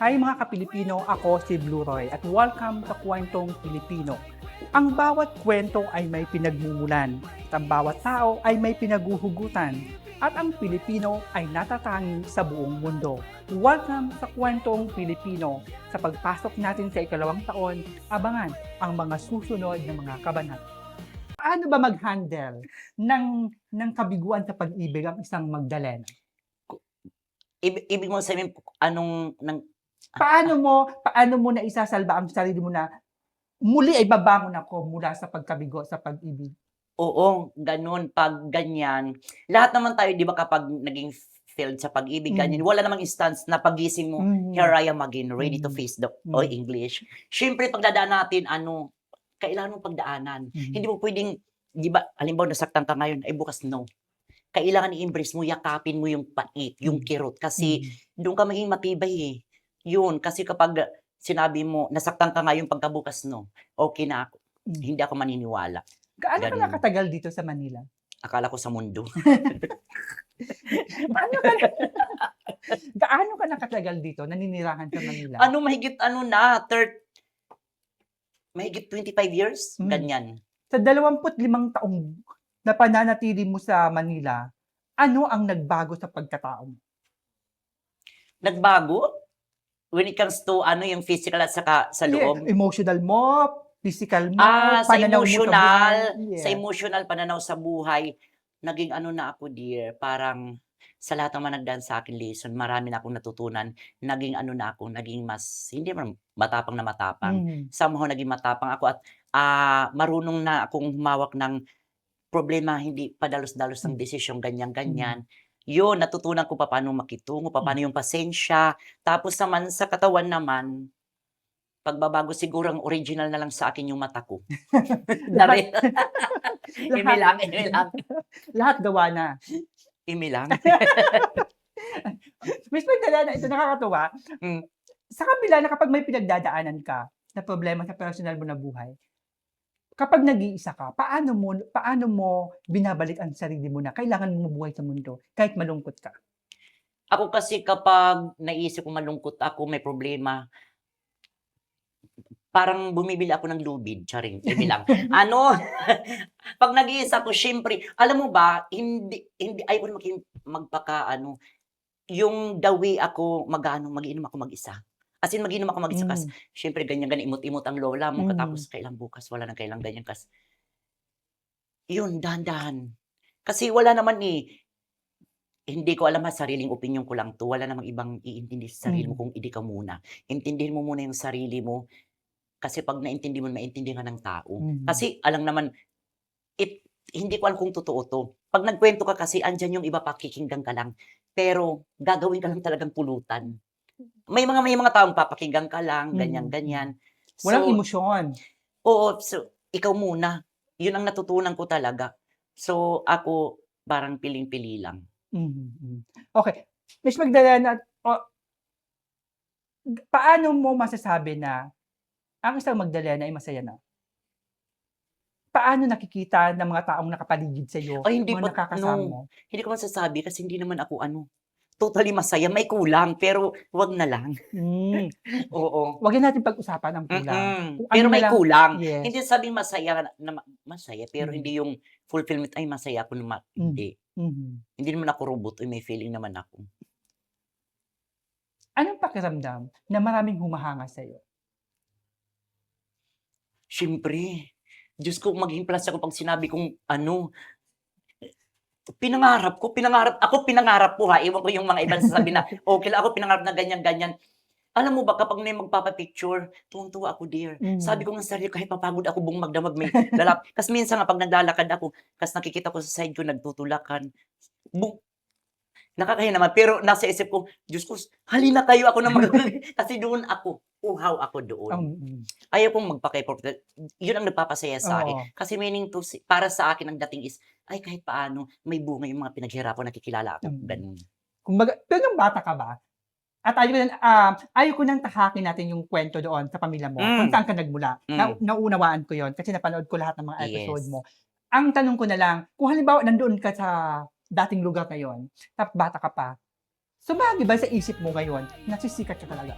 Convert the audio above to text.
Hi mga Kapilipino, ako si Blue Roy at welcome sa Kwentong Pilipino. Ang bawat kwento ay may pinagmumulan at ang bawat tao ay may pinaguhugutan at ang Pilipino ay natatangi sa buong mundo. Welcome sa Kwentong Pilipino. Sa pagpasok natin sa ikalawang taon, abangan ang mga susunod na mga kabanata. Paano ba mag-handle ng kabiguan sa pag-ibig ang isang Magdalena? Ibig mong sabihin anong Paano mo na isasalba ang sarili mo na muli ay babangon ako mula sa pagkabigo sa pag-ibig? oo, gano'n 'pag ganyan. Lahat naman tayo 'di ba kapag naging failed sa pag-ibig ganyan, wala namang instance na paggising mo, "Here I am again, ready to face the" English. Siyempre pagdadaan natin kailangan mong pagdaanan. Hindi mo puwedeng 'di ba halimbawa nasaktan ka ngayon, ay bukas no. Kailangan i-embrace mo, yakapin mo yung pait, yung kirot kasi do'n ka maging matibay, eh. Yun, kasi kapag sinabi mo nasaktan ka ngayon pagkabukas no, okey na ako. Hindi ako maniniwala, Gaano ka gano'n. nakatagal dito sa Manila? Akala ko sa mundo. Gaano ka gaano ka nakatagal dito naninirahan sa Manila? Mahigit mahigit 25 years, ganyan. Sa 25 taong na pananatili mo sa Manila, ano ang nagbago sa pagkatao mo? Nagbago when it comes to yung physical at saka sa loob. Emotional mo, physical mo, Sa pananaw mo sa buhay? sa emotional, pananaw sa buhay, naging na ako dear, parang sa lahat ng mga nagdaan sa'kin lesson, marami na akong natutunan. Naging na ako, naging mas hindi naman matapang na matapang. Somehow naging matapang ako at, marunong na akong humawak ng problema, hindi padalos-dalos ng desisyon, ganyan-ganyan. Yun, natutunan ko papaano makitungo, papaano yung pasensya. Tapos naman sa katawan naman, pagbabago siguro ang original na lang sa akin yung mata ko. Lahat Dari eme lang, eme lang, lahat gawa na. eme lang. Miss Magdalena, ito nakakatuwa. Hmm. Sa kabila na kapag may pinagdadaanan ka na problema sa personal mo na buhay, kapag nag-iisa ka, paano mo binabalik ang sarili mo na kailangan mong mabuhay sa mundo kahit malungkot ka? Ako kasi kapag naisip ko malungkot ako, may problema, parang bumibili ako ng lubid, charing, eme lang. 'Pag nag-iisa ako siyempre alam mo ba, hindi ayoko na yung the way ako mag-iinom ako mag-isa. As in mag-iinom ako mag-isa kas siyempre ganyan, imot-imot ang lola mo katapos kailan bukas, wala ng kailan ganyan yun dahan-dahan. Kasi wala naman, hindi ko alam sariling opinyon ko lang 'to, wala namang ibang iintindi sa sarili mo kung hindi ka muna. Intindihin mo muna yung sarili mo, kasi 'pag naintindi mo, maintindihan ka ng tao. Kasi alam naman hindi ko alam kung totoo 'to. 'Pag nagkuwento ka kasi andiyan yung iba pakikinggan ka lang, pero gagawin ka lang talagang pulutan. May mga taong papakinggan ka lang, ganyan-ganyan. Walang So emosyon. oo, so ikaw muna, yun ang natutunan ko talaga. So ako, parang piling-pili lang. Okey. Miss Magdalena, paano mo masasabi na ang isang Magdalena ay masaya na? Paano nakikita ng mga taong nakapaligid sa'yo, Ay hindi mga pa nakakasama no, mo? hindi ko masasabi kasi hindi naman ako totally masaya, may kulang pero wag na lang. Hmm, Oo. Wag na natin pag-usapan ang kulang. Kung ano Pero na may lang kulang. yes. Hindi sabing masaya na masaya pero Hmm, hindi yung fulfillment, "Ay masaya ako hmm, hindi. mhm. Hindi naman ako robot, may feeling naman ako. Anong pakiramdam na maraming humahanga sa'yo? Siyempre, Diyos ko maging plus ako 'pag sinabi kong pinangarap ko ha, ewan ko yung mga ibang sasabihin na, okey lang ako pinangarap na ganyan-ganyan. Alam mo ba kapag may magpapa-picture, tuwang-tuwa ako dear. Sabi Mhm, ko nga sa sarili ko kahit papagod ako buong magdamag may kasi minsan nga 'pag naglalakad ako, ta's nakikita ko sa side ko nagtutulakan, bu nakakahiya naman pero nasa isip ko, Diyos ko halina kayo ako na kasi doon ako, uhaw ako doon. mm, Ayaw kong magpa-K-pop, yun ang nagpapasaya sa'kin. oo, Kasi meaning to para sa akin ang dating is, ay kahit paano may bunga yung mga pinaghirapan, nakikilala ako, mm. gano'n. Kumbaga pero nung bata ka ba at ayaw ko ng tahakin natin yung kwento doon sa pamilya mo kung Hmm, saan ka nagmula. hmm, Naunawaan ko yon kasi napanood ko lahat ng mga episode yes. mo. Ang tanong ko na lang, kung halimbawa nandoon ka sa dating lugar na yun, tapos bata ka pa, sumagi ba sa isip mo ngayon na sisikat ka talaga?